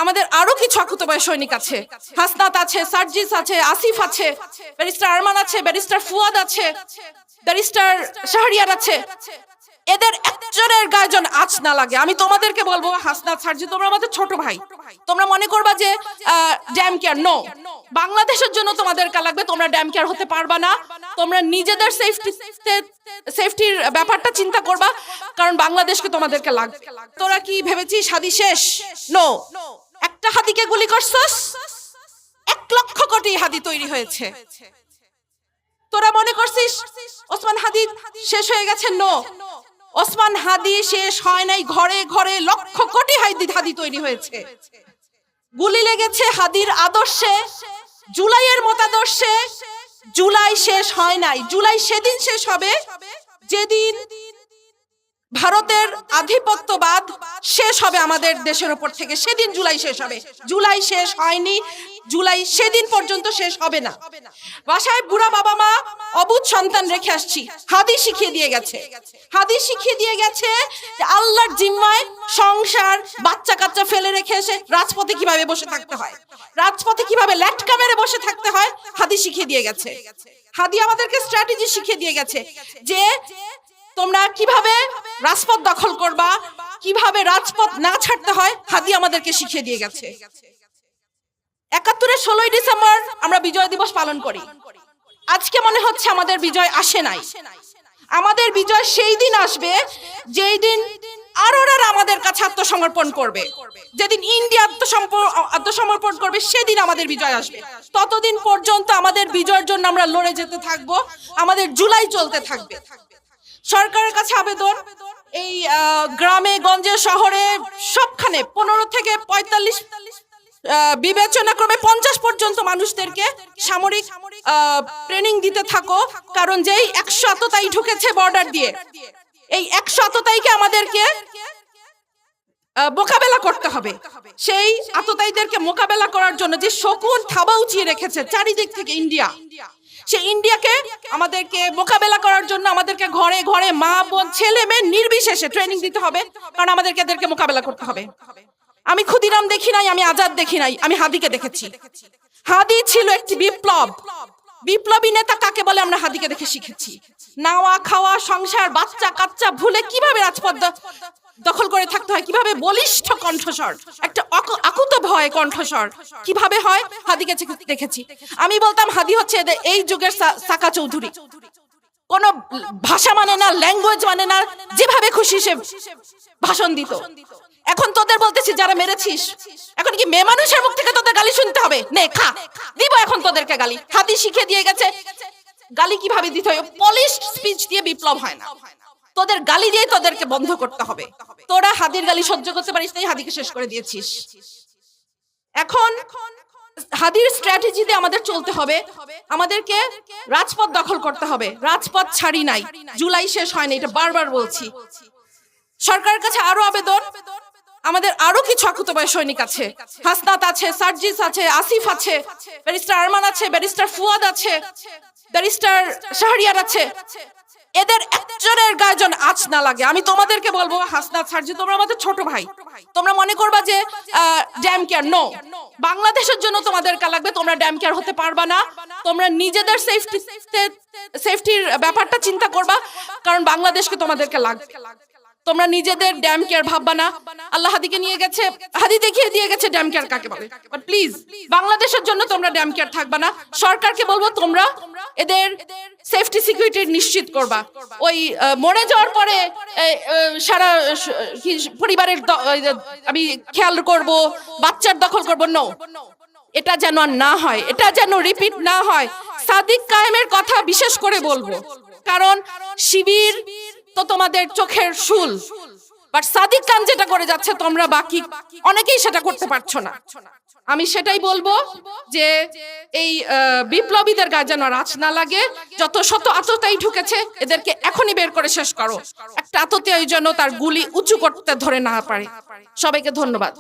আমাদের আরো কিছু আকুতোভয় সৈনিক আছে। হাসনাত আছে, সার্জিস আছে, আসিফ আছে, ব্যারিস্টার আরমান আছে, ব্যারিস্টার ফুয়াদ আছে, ব্যারিস্টার শাহরিয়ার আছে। এদের একজনের গায়ে যেন আঁচ না লাগে। আমি তোমাদেরকে বলবো, হাসনাত, সার্জি, তোমরা আমাদের ছোট ভাই। তোমরা মনে করবা যে ড্যাম কেয়ার, নো, বাংলাদেশের জন্য তোমাদেরকে লাগবে, তোমরা ড্যাম কেয়ার হতে পারবা না। তোমরা নিজেদের সেফটির ব্যাপারটা চিন্তা করবা, কারণ বাংলাদেশকে তোমাদেরকে লাগবে। তোরা কি ভেবেছিস হাদি শেষ? নো, একটা হাদিকে গুলি করছস, 1 লক্ষ কোটি হাদি তৈরি হয়েছে। তোরা মনে করছিস ওসমান হাদি শেষ হয়ে গেছে? নো, ওসমান হাদি শেষ হয় নাই, ঘরে ঘরে লক্ষ কোটি হাদি তৈরি হয়েছে। গুলি লেগেছে হাদির আদর্শে, জুলাইয়ের মতাদর্শে। জুলাই শেষ হয় নাই। জুলাই সেদিন শেষ হবে যেদিন ভারতের আধিপত্যবাদ শেষ হবে আমাদের দেশের উপর থেকে, সেদিন জুলাই শেষ হবে। জুলাই শেষ হয়নি, জুলাই সেদিন পর্যন্ত শেষ হবে না। বাসায় বুড়া বাবা মা, অবুঝ সন্তান রেখে আসছি। হাদি শিখিয়ে দিয়ে গেছে, হাদি শিখিয়ে দিয়ে গেছে যে আল্লাহর জিম্মায় সংসার, বাচ্চা কাচ্চা ফেলে রেখে এসে রাজপথে কিভাবে বসে থাকতে হয়, রাজপথে কিভাবে ল্যাটকা মেরে বসে থাকতে হয়, হাদি শিখিয়ে দিয়ে গেছে। হাদি আমাদেরকে স্ট্র্যাটেজি শিখিয়ে দিয়ে গেছে যে তোমরা কিভাবে রাজপথ দখল করবা, কিভাবে রাজপথ না ছাড়তে হয়, হাদি আমাদেরকে শিখিয়ে দিয়ে গেছে। ৭১-এর ১৬ই ডিসেম্বর আমরা বিজয় দিবস পালন করি। আজকে মনে হচ্ছে আমাদের বিজয় আসে নাই। আমাদের বিজয় সেই দিন আসবে যেই দিন আরোরা আমাদের কাছে আত্মসমর্পণ করবে, যেদিন ইন্ডিয়া আত্মসমর্পণ করবে, সেদিন আমাদের বিজয় আসবে। ততদিন পর্যন্ত আমাদের বিজয়ের জন্য আমরা লড়ে যেতে থাকবো, আমাদের জুলাই চলতে থাকবে। সরকারের কাছে আবেদন, এই গ্রামে গঞ্জে শহরে সবখানে ১৫ থেকে ৪৫, বিবেচনা ক্রমে ৫০ পর্যন্ত মানুষদেরকে সামরিক ট্রেনিং দিতে থাকো। কারণ যেই ১০০ আততায়ী ঢুকেছে বর্ডার দিয়ে, এই ১০০ আততায়ীকে আমাদেরকে মোকাবেলা করতে হবে। সেই আততায়ীদেরকে মোকাবেলা করার জন্য যে শকুন থাবা উঁচিয়ে রেখেছে চারিদিক থেকে ইন্ডিয়া, সেই ইন্ডিয়াকে আমাদেরকে মোকাবেলা করার জন্য আমাদেরকে ঘরে ঘরে মা বোন ছেলে মেয়ে নির্বিশেষে ট্রেনিং দিতে হবে, কারণ আমাদেরকে এদেরকে মোকাবেলা করতে হবে। আমি ক্ষুদিরাম দেখি নাই, আমি আজাদ দেখি নাই, আমি হাদিকে দেখেছি। হাদি ছিল একটি বিপ্লব, বিপ্লবী নেতা কাকে বলে আমরা হাদিকে দেখে শিখেছি। নাওয়া খাওয়া সংসার বাচ্চা কাচ্চা ভুলে কিভাবে রাজপথ দখল করে থাকতে হয়, কিভাবে বলিষ্ঠ কণ্ঠস্বর, একটা আকুত ভয় কণ্ঠস্বর কিভাবে হয়, হাদিকে দেখেছি। আমি বলতাম হাদি হচ্ছে এই যুগের সাকা চৌধুরী। কোন ভাষা মানে না, ল্যাঙ্গুয়েজ মানে না, যেভাবে খুশি সে ভাষণ দিত। এখন তোদের বলতেছি যারা মেরেছিস, এখন কি মেয়ে মানুষের মুখ থেকে তোদের গালি শুনতে হবে? নে খা, দিব এখন তোদেরকে গালি। হাদি শিখিয়ে দিয়ে গেছে গালি কিভাবে দিতে হয়। পলিশড স্পিচ দিয়ে বিপ্লব হয় না, তোদের গালি দিয়ে তোদেরকে বন্ধ করতে হবে। তোরা হাদির গালি সহ্য করতে পারিস নাই, হাদিকে শেষ করে দিয়েছিস। এখন হাদির স্ট্র্যাটেজিতে আমাদের চলতে হবে, আমাদেরকে রাজপথ দখল করতে হবে। রাজপথ ছাড়ি নাই, জুলাই শেষ হয়নি, এটা বারবার বলছি। সরকারের কাছে আরো আবেদন, আমাদের আরো কিছু আকুতোভয় সৈনিক আছে। হাসনাত আছে, সার্জিস আছে, আসিফ আছে, ব্যারিস্টার আরমান আছে, ব্যারিস্টার ফুয়াদ আছে, ব্যারিস্টার শাহরিয়ার আছে। এদের একজনের গায়ে যেন আঁচ না লাগে। আমি তোমাদেরকে বলবো, হাসনাত, সার্জি, তোমরা আমাদের ছোট ভাই। তোমরা মনে করবা যে ড্যাম কেয়ার, নো, বাংলাদেশের জন্য তোমাদেরকে লাগবে, তোমরা ড্যাম কেয়ার হতে পারবা না। তোমরা নিজেদের সেফটির ব্যাপারটা চিন্তা করবা, কারণ বাংলাদেশকে তোমাদেরকে লাগবে। তোমরা নিজেদের ড্যাম কেয়ার ভাববা না। আল্লাহ হাদিকে নিয়ে গেছে, হাদি দেখিয়ে দিয়ে গেছে ড্যাম কেয়ার কাকে বলে। বাট প্লিজ, বাংলাদেশের জন্য তোমরা ড্যাম কেয়ার থাকবা না। সরকারকে বলবো তোমরা এদের সেফটি সিকিউরিটি নিশ্চিত করবা। ওই মরে যাওয়ার পরে সারা পরিবারের আমি খেয়াল করব, বাচ্চার দখল করব, নো, এটা যেন আর না হয়, এটা যেন রিপিট না হয়। সাদিক কায়েমের কথা বিশেষ করে বলবো, কারণ শিবির তো তোমাদের চোখের শুল, বাট সাদিক খান যেটা করে যাচ্ছে তোমরা বাকি অনেকেই সেটা করতে পারছো না। আমি সেটাই বলবো যে এই বিপ্লবীদের গায়ে যেন আঁচ না লাগে। যত শত আততায়ী ঢুকেছে এদেরকে এখনই বের করে শেষ করো। একটা আততায়ী যেন তার গুলি উঁচু করতে ধরে না পারে। সবাইকে ধন্যবাদ।